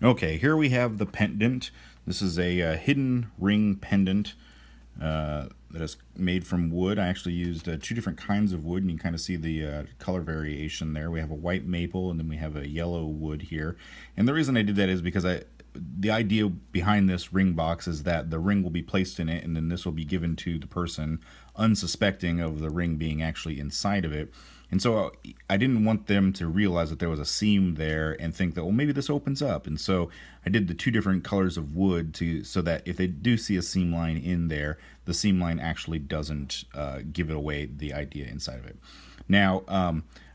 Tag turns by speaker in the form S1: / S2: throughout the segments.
S1: Okay, here we have the pendant. This is a hidden ring pendant that is made from wood. I actually used two different kinds of wood, and you can kind of see the color variation there. We have a white maple, and then we have a yellow wood here. And the reason I did that is because the idea behind this ring box is that the ring will be placed in it, and then this will be given to the person unsuspecting of the ring being actually inside of it. And so I didn't want them to realize that there was a seam there and think that, well, maybe this opens up. And so I did the two different colors of wood so that if they do see a seam line in there, the seam line actually doesn't give it away the idea inside of it. Now,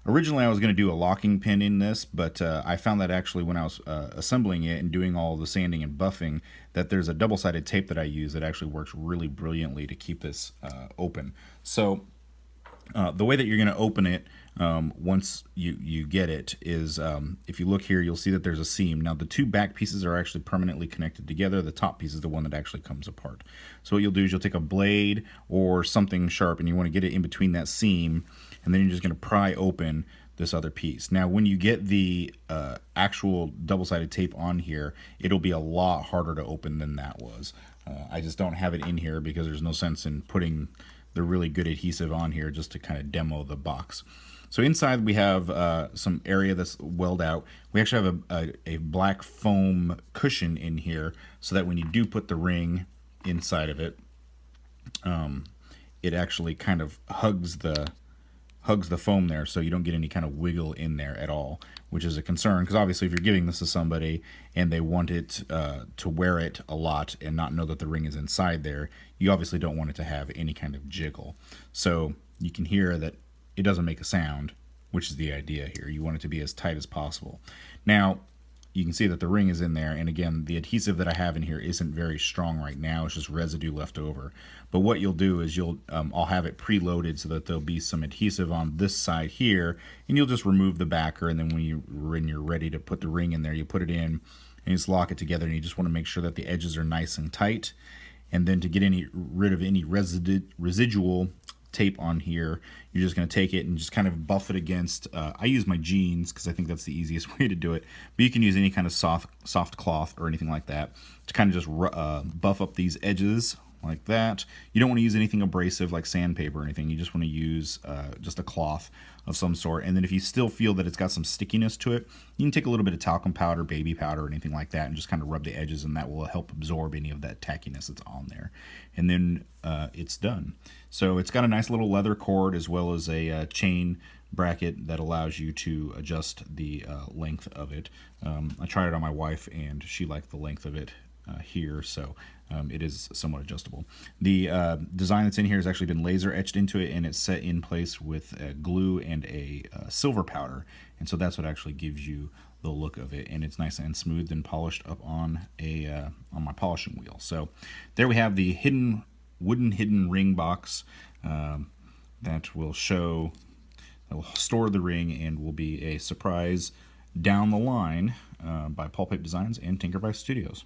S1: originally I was going to do a locking pin in this, but I found that actually when I was assembling it and doing all the sanding and buffing, that there's a double-sided tape that I use that actually works really brilliantly to keep this open. So the way that you're going to open it once you get it is if you look here, you'll see that there's a seam. Now the two back pieces are actually permanently connected together. The top piece is the one that actually comes apart. So what you'll do is you'll take a blade or something sharp and you want to get it in between that seam, and then you're just going to pry open this other piece. Now when you get the actual double-sided tape on here, it'll be a lot harder to open than that was. I just don't have it in here because there's no sense in putting the really good adhesive on here just to kind of demo the box. So inside we have some area that's welled out. We actually have a black foam cushion in here so that when you do put the ring inside of it, it actually kind of hugs the foam there, so you don't get any kind of wiggle in there at all, which is a concern because obviously if you're giving this to somebody and they want it to wear it a lot and not know that the ring is inside there, you obviously don't want it to have any kind of jiggle. So you can hear that it doesn't make a sound, which is the idea here. You want it to be as tight as possible. Now you can see that the ring is in there, and again, the adhesive that I have in here isn't very strong right now. It's just residue left over. But what you'll do is I'll have it preloaded so that there'll be some adhesive on this side here, and you'll just remove the backer, and then when you're ready to put the ring in there, you put it in and you just lock it together, and you just want to make sure that the edges are nice and tight. And then to get rid of any residual tape on here, you're just going to take it and just kind of buff it against I use my jeans because I think that's the easiest way to do it, but you can use any kind of soft cloth or anything like that to kind of just buff up these edges like that. You don't want to use anything abrasive like sandpaper or anything. You just want to use just a cloth of some sort. And then if you still feel that it's got some stickiness to it, you can take a little bit of talcum powder, baby powder, or anything like that and just kind of rub the edges, and that will help absorb any of that tackiness that's on there. And then it's done. So it's got a nice little leather cord as well as a chain bracket that allows you to adjust the length of it. I tried it on my wife and she liked the length of it here, so it is somewhat adjustable. The design that's in here has actually been laser etched into it, and it's set in place with glue and a silver powder, and so that's what actually gives you the look of it, and it's nice and smooth and polished up on my polishing wheel. So there we have the wooden hidden ring box that will store the ring and will be a surprise down the line by Pulp Designs and Tinker Studios.